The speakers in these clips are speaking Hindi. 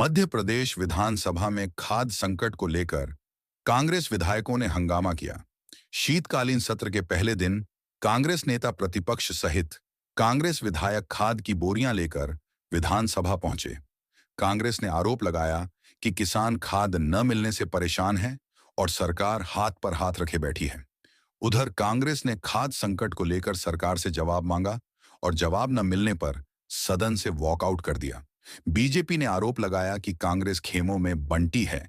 मध्य प्रदेश विधानसभा में खाद्य संकट को लेकर कांग्रेस विधायकों ने हंगामा किया। शीतकालीन सत्र के पहले दिन कांग्रेस नेता प्रतिपक्ष सहित कांग्रेस विधायक खाद्य की बोरियां लेकर विधानसभा पहुंचे। कांग्रेस ने आरोप लगाया कि किसान खाद्य न मिलने से परेशान है और सरकार हाथ पर हाथ रखे बैठी है। उधर कांग्रेस ने खाद्य संकट को लेकर सरकार से जवाब मांगा और जवाब न मिलने पर सदन से वॉकआउट कर दिया। बीजेपी ने आरोप लगाया कि कांग्रेस खेमों में बंटी है,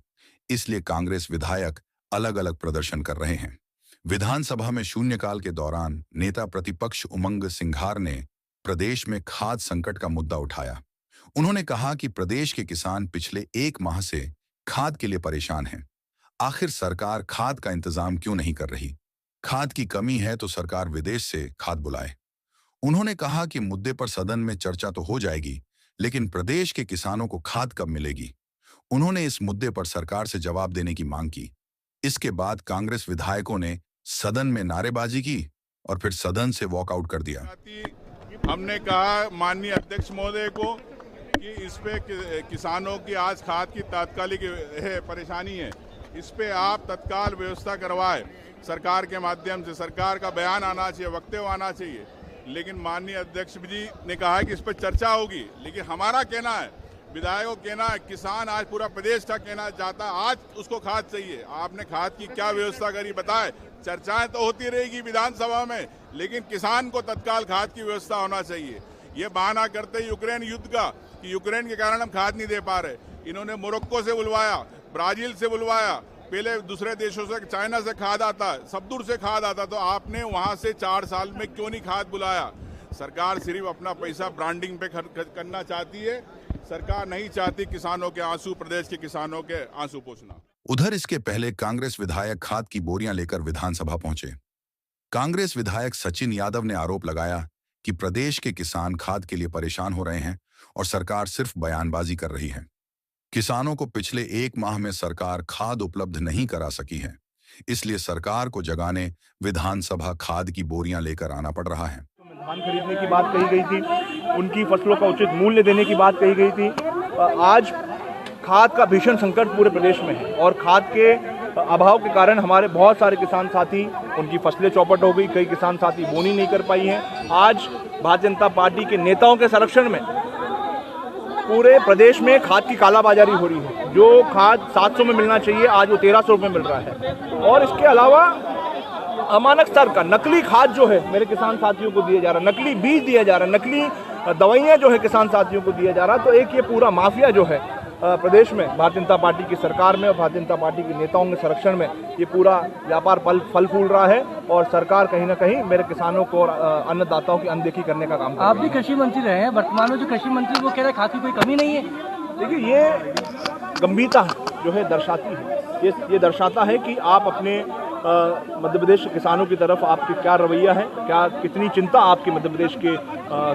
इसलिए कांग्रेस विधायक अलग अलग प्रदर्शन कर रहे हैं। विधानसभा में शून्यकाल के दौरान नेता प्रतिपक्ष उमंग सिंघार ने प्रदेश में खाद्य संकट का मुद्दा उठाया। उन्होंने कहा कि प्रदेश के किसान पिछले 1 माह से खाद के लिए परेशान हैं। आखिर सरकार खाद का इंतजाम क्यों नहीं कर रही? खाद की कमी है तो सरकार विदेश से खाद बुलाए। उन्होंने कहा कि मुद्दे पर सदन में चर्चा तो हो जाएगी, लेकिन प्रदेश के किसानों को खाद कब मिलेगी? उन्होंने इस मुद्दे पर सरकार से जवाब देने की मांग की। इसके बाद कांग्रेस विधायकों ने सदन में नारेबाजी की और फिर सदन से वॉकआउट कर दिया। हमने कहा माननीय अध्यक्ष महोदय को कि इस पे किसानों की आज खाद की तात्कालिक परेशानी है, इस पे आप तत्काल व्यवस्था करवाए। सरकार के माध्यम से सरकार का बयान आना चाहिए, वक्तव्य आना चाहिए। लेकिन माननीय अध्यक्ष जी ने कहा कि इस पर चर्चा होगी, लेकिन हमारा कहना है, विधायकों कहना है, किसान आज पूरा प्रदेश का कहना चाहता है आज उसको खाद चाहिए। आपने खाद की क्या व्यवस्था करी बताए? चर्चाएं तो होती रहेगी विधानसभा में, लेकिन किसान को तत्काल खाद की व्यवस्था होना चाहिए। ये बहाना करते यूक्रेन युद्ध का कि यूक्रेन के कारण हम खाद नहीं दे पा रहे। इन्होंने मोरक्को से बुलवाया, ब्राजील से बुलवाया, पहले दूसरे देशों से, चाइना से खाद आता है, सब दूर से खाद आता, तो आपने वहां से 4 साल में क्यों नहीं खाद बुलाया? सरकार सिर्फ अपना पैसा ब्रांडिंग पे खर्च करना चाहती है। सरकार नहीं चाहती किसानों के आंसू, प्रदेश के किसानों के आंसू पोंछना। उधर इसके पहले कांग्रेस विधायक खाद की बोरियां लेकर विधानसभा पहुंचे। कांग्रेस विधायक सचिन यादव ने आरोप लगाया कि प्रदेश के किसान खाद के लिए परेशान हो रहे हैं और सरकार सिर्फ बयानबाजी कर रही है। किसानों को पिछले 1 माह में सरकार खाद उपलब्ध नहीं करा सकी है, इसलिए सरकार को जगाने विधानसभा खाद की बोरियां लेकर आना पड़ रहा है। धान खरीदने की बात कही गई थी, उनकी फसलों का उचित मूल्य देने की बात कही गई थी। आज खाद का भीषण संकट पूरे प्रदेश में है और खाद के अभाव के कारण हमारे बहुत सारे किसान साथी, उनकी फसलें चौपट हो गई, कई किसान साथी बोनी नहीं कर पाई हैं। आज भारतीय जनता पार्टी के नेताओं के संरक्षण में पूरे प्रदेश में खाद की कालाबाजारी हो रही है। जो खाद 700 में मिलना चाहिए आज वो 1300 रुपये मिल रहा है। और इसके अलावा अमानक स्तर का नकली खाद जो है मेरे किसान साथियों को दिया जा रहा है, नकली बीज दिया जा रहा है, नकली दवाइयाँ जो है किसान साथियों को दिया जा रहा है। तो एक ये पूरा माफिया जो है प्रदेश में भारतीय जनता पार्टी की सरकार में और भारतीय जनता पार्टी के नेताओं के संरक्षण में ये पूरा व्यापार फल फूल रहा है और सरकार कहीं ना कहीं मेरे किसानों को और अन्नदाताओं की अनदेखी करने का काम कर रही है। आप भी कृषि मंत्री रहे हैं, वर्तमान में जो कृषि मंत्री वो कह रहे हैं खाद की कोई कमी नहीं है। देखिए, ये गंभीरता जो है दर्शाती है, ये दर्शाता है कि आप अपने मध्य प्रदेश के किसानों की तरफ आपकी क्या रवैया है, क्या कितनी चिंता आपके मध्य प्रदेश के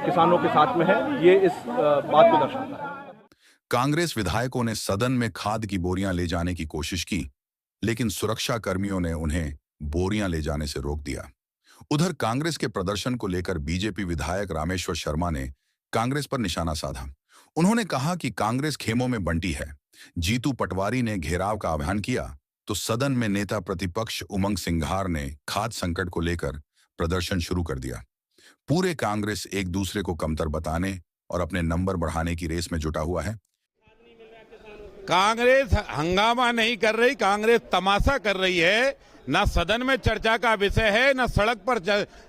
किसानों के साथ में है, ये इस बात को दर्शाता है। कांग्रेस विधायकों ने सदन में खाद की बोरियां ले जाने की कोशिश की, लेकिन सुरक्षा कर्मियों ने उन्हें बोरियां ले जाने से रोक दिया। उधर कांग्रेस के प्रदर्शन को लेकर बीजेपी विधायक रामेश्वर शर्मा ने कांग्रेस पर निशाना साधा। उन्होंने कहा कि कांग्रेस खेमों में बंटी है। जीतू पटवारी ने घेराव का आह्वान किया तो सदन में नेता प्रतिपक्ष उमंग सिंघार ने खाद्य संकट को लेकर प्रदर्शन शुरू कर दिया। पूरे कांग्रेस एक दूसरे को कमतर बताने और अपने नंबर बढ़ाने की रेस में जुटा हुआ है। कांग्रेस हंगामा नहीं कर रही, कांग्रेस तमाशा कर रही है। ना सदन में चर्चा का विषय है, ना सड़क पर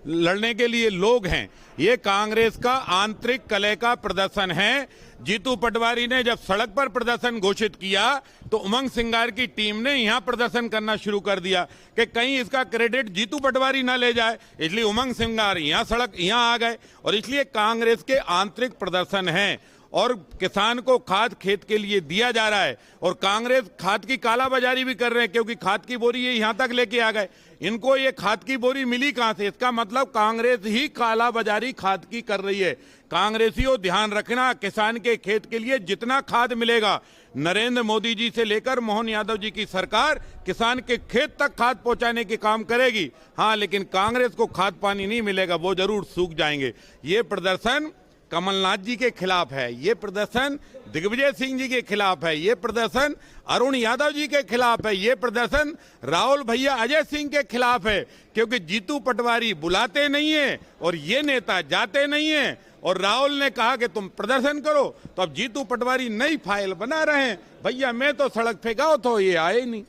लड़ने के लिए लोग हैं। ये कांग्रेस का आंतरिक कलह का प्रदर्शन है। जीतू पटवारी ने जब सड़क पर प्रदर्शन घोषित किया तो उमंग सिंघार की टीम ने यहां प्रदर्शन करना शुरू कर दिया कि कहीं इसका क्रेडिट जीतू पटवारी ना ले जाए, इसलिए उमंग सिंघार यहां आ गए। और इसलिए कांग्रेस के आंतरिक प्रदर्शन है और किसान को खाद खेत के लिए दिया जा रहा है और कांग्रेस खाद की कालाबाजारी भी कर रहे हैं, क्योंकि खाद की बोरी ये यहां तक लेके आ गए। इनको ये खाद की बोरी मिली कहां से? इसका मतलब कांग्रेस ही कालाबाजारी खाद की कर रही है। कांग्रेसियों ध्यान रखना, किसान के खेत के लिए जितना खाद मिलेगा, नरेंद्र मोदी जी से लेकर मोहन यादव जी की सरकार किसान के खेत तक खाद पहुंचाने के काम करेगी। हाँ, लेकिन कांग्रेस को खाद पानी नहीं मिलेगा, वो जरूर सूख जाएंगे। ये प्रदर्शन कमलनाथ जी के खिलाफ है, ये प्रदर्शन दिग्विजय सिंह जी के खिलाफ है, ये प्रदर्शन अरुण यादव जी के खिलाफ है, ये प्रदर्शन राहुल भैया अजय सिंह के खिलाफ है, क्योंकि जीतू पटवारी बुलाते नहीं है और ये नेता जाते नहीं है। और राहुल ने कहा कि तुम प्रदर्शन करो, तो अब जीतू पटवारी नई फाइल बना रहे हैं। भैया मैं तो सड़क पे गया तो ये आए ही नहीं।